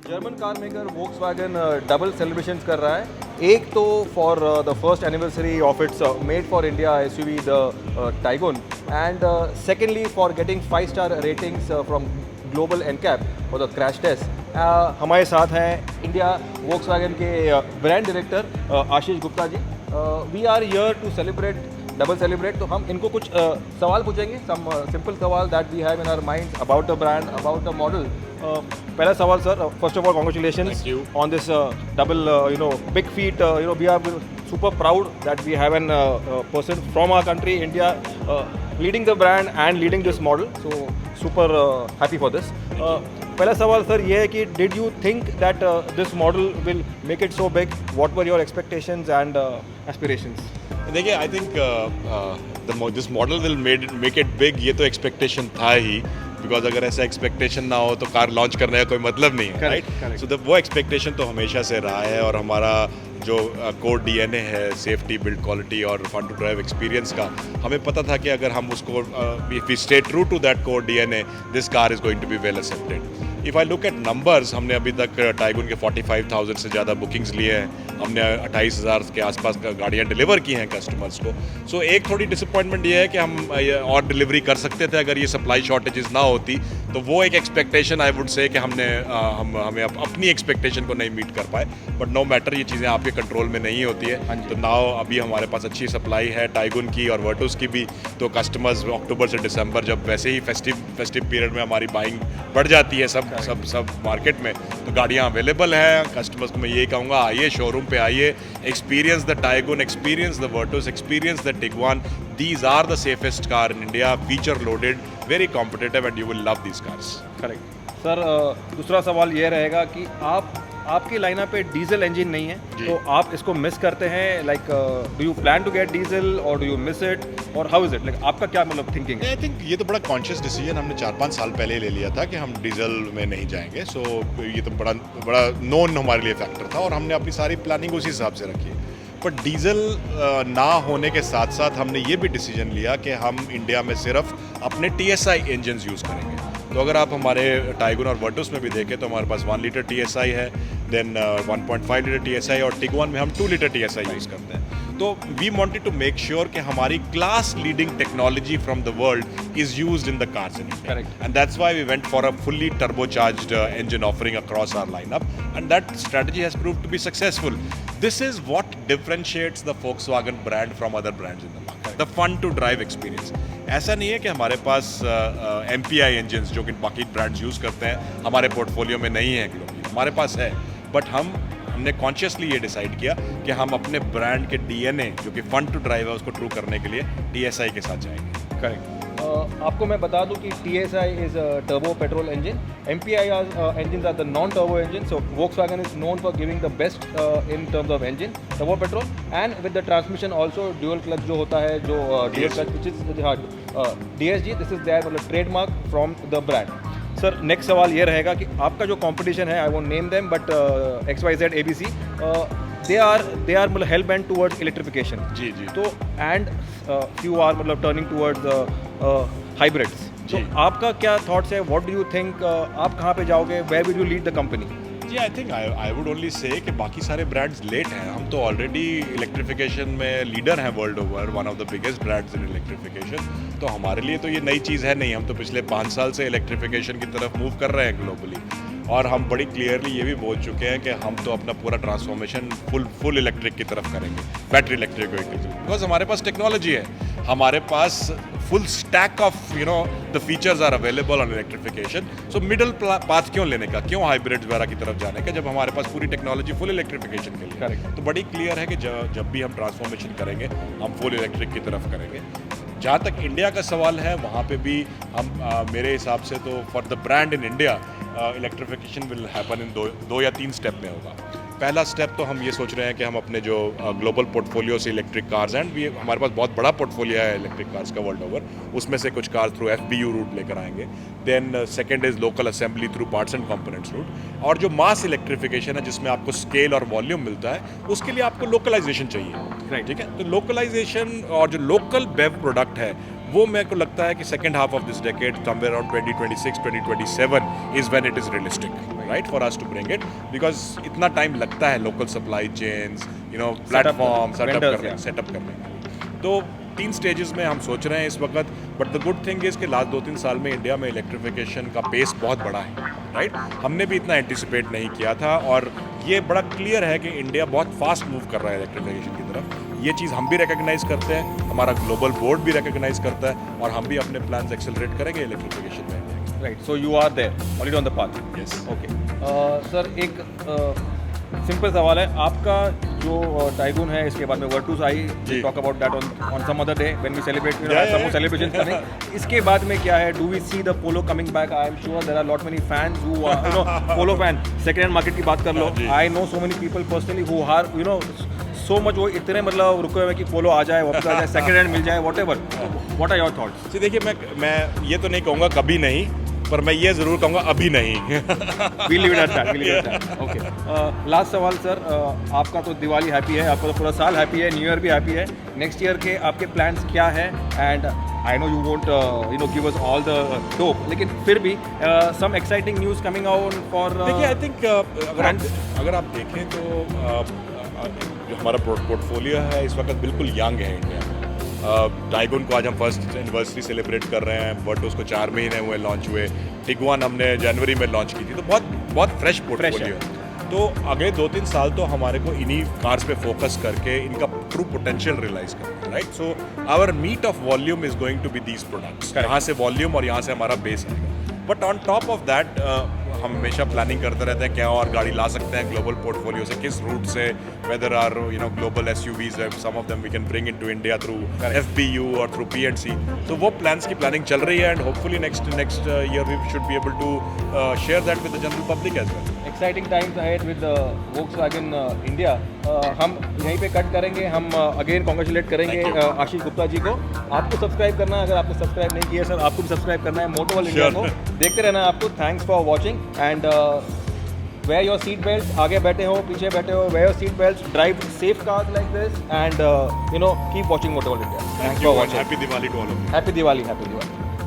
German car maker Volkswagen double celebrations कर रहा है। एक तो for the first anniversary of its made for India SUV the Taigun, and secondly for getting 5-star ratings from global NCAP for the crash test. हमारे साथ हैं India Volkswagen के brand director Ashish Gupta ji. We are here to celebrate double celebrate. तो हम इनको कुछ सवाल पूछेंगे, सम सिंपल सवाल that we have in our mind about the brand, about the model. पहला सवाल sir, first of all congratulations on this double big feat. We are super proud that we have an person from our country, India, leading the brand and leading this model. So super happy for this. पहला सवाल sir ये है कि did you think that this model will make it so big? What were your expectations and aspirations? देखिए, I think this model will make it big, ये तो expectation था ही, because अगर ऐसा एक्सपेक्टेशन ना हो तो कार लॉन्च करने का कोई मतलब नहीं है, राइट? सो वो एक्सपेक्टेशन तो हमेशा से रहा है, और हमारा जो कोर डीएनए है सेफ्टी, बिल्ड क्वालिटी और फन टू ड्राइव एक्सपीरियंस का, हमें पता था कि अगर हम उसको if we stay true to that core DNA, this car is going to be well accepted. If I look at numbers, हमने अभी तक टाइगुन के 45,000 से ज़्यादा बुकिंग्स लिए हैं, हमने 28,000 के आसपास गाड़ियाँ डिलीवर की हैं कस्टमर्स को। सो एक थोड़ी डिसअपॉइंटमेंट ये है कि हम और डिलीवरी कर सकते थे अगर ये सप्लाई शॉर्टेजेस ना होती, तो वो एक एक्सपेक्टेशन आई वुड से कि हमें अपनी एक्सपेक्टेशन को नहीं मीट कर पाए। बट नो मैटर, ये चीज़ें आपके कंट्रोल में नहीं होती है। तो नाउ अभी हमारे पास अच्छी सप्लाई है टाइगुन की और वर्टूस की भी, तो कस्टमर्स अक्टूबर से दिसंबर, जब वैसे ही फेस्टिव पीरियड में हमारी बाइंग बढ़ जाती है सब मार्केट में, तो गाड़ियाँ अवेलेबल हैं। कस्टमर्स को मैं यही कहूँगा, आइए शोरूम पे आइए, experience the Taigun, experience the Virtus, experience the Tiguan. These are the safest car in India, feature loaded, very competitive, and you will love these cars. Correct sir. दूसरा सवाल ये रहेगा कि आपकी लाइनअप पे डीजल इंजन नहीं है, तो आप इसको मिस करते हैं? Like do you plan to get diesel और डू यू मिस इट, और हाउ इज इट? लाइक आपका क्या मतलब थिंकिंग है? आई थिंक ये तो बड़ा कॉन्शियस डिसीजन हमने 4-5 साल पहले ले लिया था कि हम डीजल में नहीं जाएंगे। सो ये तो बड़ा नोन हमारे लिए फैक्टर था, और हमने अपनी सारी प्लानिंग उसी हिसाब से रखी है। पर डीजल ना होने के साथ साथ हमने ये भी डिसीजन लिया कि हम इंडिया में सिर्फ अपने TSI इंजन्स यूज़ करेंगे। तो अगर आप हमारे टाइगुन और वर्टूस में भी देखें तो हमारे पास 1 लीटर TSI है, देन 1.5 लीटर TSI, और टिगवान में हम 2 लीटर TSI यूज़ करते हैं। तो we wanted to make sure कि हमारी class leading technology from the world is used in the cars in India, and that's why we went for a fully turbocharged engine offering across our lineup, and that strategy has proved to be successful. This is what differentiates the Volkswagen brand from other brands in the market, the fun to drive experience. ऐसा नहीं है कि हमारे पास MPI engines जो कि बाकी brands use करते हैं हमारे पोर्टफोलियो में नहीं है ग्लोबली, हमारे पास है, बट हमने कॉन्शियसली ये डिसाइड किया कि हम अपने ब्रांड के डीएनए जो कि फन टू ड्राइव है उसको ट्रू करने के लिए TSI के साथ जाएंगे। करेक्ट। आपको मैं बता दूं कि TSI is turbo petrol engine, MPI engines are the non-turbo engine. So Volkswagen is known for giving the best in terms of engine, turbo petrol, and with the transmission also dual clutch जो होता है, जो dual clutch which is DSG, this is their मतलब trademark from the brand. Sir next सवाल ये रहेगा कि आपका जो कंपटीशन है, I won't name them, but XYZ ABC, they are मतलब हेल्प एंड टूवर्ड्स इलेक्ट्रिफिकेशन। जी जी। तो एंड फ्यू आर मतलब टर्निंग टूवर्ड्स हाइब्रिड्स। तो आपका क्या थॉट्स है? What do you think? आप कहाँ पे जाओगे? Where will you lead the company? जी, I think I would only say कि बाकी सारे ब्रांड्स लेट हैं, हम तो ऑलरेडी इलेक्ट्रिफिकेशन में लीडर हैं world over, one of the biggest brands in electrification. तो हमारे लिए तो ये नई चीज़ है नहीं, हम तो पिछले 5 साल से इलेक्ट्रिफिकेशन की तरफ मूव कर रहे हैं ग्लोबली, और हम बड़ी क्लियरली ये भी बोल चुके हैं कि हम तो अपना पूरा ट्रांसफॉर्मेशन फुल इलेक्ट्रिक की तरफ करेंगे, बैटरी इलेक्ट्रिक व्हीकल्स, बिकॉज हमारे पास टेक्नोलॉजी है, हमारे पास full stack of the features are available on electrification. So middle path क्यों लेने का, क्यों हाइब्रिड वगैरह की तरफ जाने का, जब हमारे पास पूरी टेक्नोलॉजी फुल इलेक्ट्रिफिकेशन के लिए। करेक्ट। तो बड़ी क्लियर है कि जब भी हम ट्रांसफॉर्मेशन करेंगे हम फुल इलेक्ट्रिक की तरफ करेंगे। जहाँ तक इंडिया का सवाल है, वहाँ पे भी हम मेरे हिसाब से तो for the brand in India electrification will happen in 2 या 3 स्टेप में होगा। पहला स्टेप तो हम ये सोच रहे हैं कि हम अपने जो ग्लोबल पोर्टफोलियो से इलेक्ट्रिक कार्स, एंड भी हमारे पास बहुत बड़ा पोर्टफोलियो है इलेक्ट्रिक कार्स का वर्ल्ड ओवर, उसमें से कुछ कार्स थ्रू FBU रूट लेकर आएंगे। Then second is local assembly through parts and components route, और जो मास इलेक्ट्रिफिकेशन है जिसमें आपको स्केल और वॉल्यूम मिलता है, उसके लिए आपको लोकलाइजेशन चाहिए, ठीक है? तो लोकलाइजेशन और जो लोकल बेव प्रोडक्ट है वो मेरे को लगता है कि second half of this decade somewhere around 2026 2027 is when it is realistic right for us to bring it, because इतना टाइम लगता है local supply chains platform setup करने में। तो 3 स्टेजेस में हम सोच रहे हैं इस वक्त, but the good thing is कि लास्ट 2-3 साल में इंडिया में इलेक्ट्रिफिकेशन का पेस बहुत बड़ा है राइट। हमने भी इतना एंटिसिपेट नहीं किया था और ये बड़ा क्लियर है कि इंडिया बहुत फास्ट मूव कर रहा है इलेक्ट्रिफिकेशन की तरफ। ये चीज़ हम भी रिकग्नाइज़ करते हैं, हमारा ग्लोबल बोर्ड भी रिकग्नाइज़ करता है और हम भी अपने प्लान्स एक्सेलरेट करेंगे इलेक्ट्रिफिकेशन में। Right, so you are there already on the path. Yes okay sir, एक सिंपल सवाल है आपका, जो टाइगून है इसके बाद में Virtus I, talk about that on some other day when we celebrate some celebration करें। इसके बाद में क्या है, do we see the Polo coming back? I am sure there are lot many fans who are polo fan. Second hand market की बात कर लो, I know so many people personally who are so much, वो इतने मतलब रुके हुए कि पोलो आ जाए, वापस आ जाए, सेकंड हैंड मिल जाए, whatever. What are your thoughts? देखिए, मैं ये तो नहीं कहूँगा कभी नहीं, पर मैं ये ज़रूर कहूँगा अभी नहीं। We'll leave it at that. Okay. Last सवाल सर, आपका तो दिवाली हैप्पी है, आपका तो पूरा साल हैप्पी है, न्यू ईयर भी हैप्पी है। नेक्स्ट ईयर के आपके प्लान्स क्या है? And I know you won't give us all the top, लेकिन फिर भी some exciting news coming out for. देखिए, आई थिंक अगर आप देखें तो जो हमारा पोर्टफोलियो है इस वक्त बिल्कुल यंग है इंडिया में। टाइगून को आज हम फर्स्ट एनिवर्सरी सेलिब्रेट कर रहे हैं, बट उसको 4 महीने हुए लॉन्च हुए। टिगुआन हमने जनवरी में लॉन्च की थी, तो बहुत फ्रेश पोर्टफोलियो है। तो अगले 2-3 साल तो हमारे को इन्हीं कार्स पे फोकस करके इनका ट्रू पोटेंशियल रियलाइज करना है right. So our meat of volume is going to be these products. यहाँ से वॉल्यूम और यहाँ से हमारा बेस आएगा, but on top of that हम हमेशा प्लानिंग करते रहते हैं क्या और गाड़ी ला सकते हैं ग्लोबल पोर्टफोलियो से, किस रूट से, whether are global SUVs, some of them we can bring into India through FBU और थ्रू P&C। तो वो प्लान्स की प्लानिंग चल रही है and hopefully next year we should be able to share that with the general public as well. Exciting times ahead with Volkswagen India. हम यहीं पे कट करेंगे, हम अगेन कॉन्ग्रेचुलेट करेंगे आशीष गुप्ता जी को। आपको सब्सक्राइब करना है, अगर आपने सब्सक्राइब नहीं किया सर, आपको भी सब्सक्राइब करना है मोटो वर्ल्ड इंडिया को, देखते रहना है आपको। Thanks for watching and wear your seat belts, आगे बैठे हो पीछे बैठे हो, wear your seat belts, drive safe cars like this and keep watching Motor World India. Thanks for watching. Happy Diwali to all of you. Happy Diwali.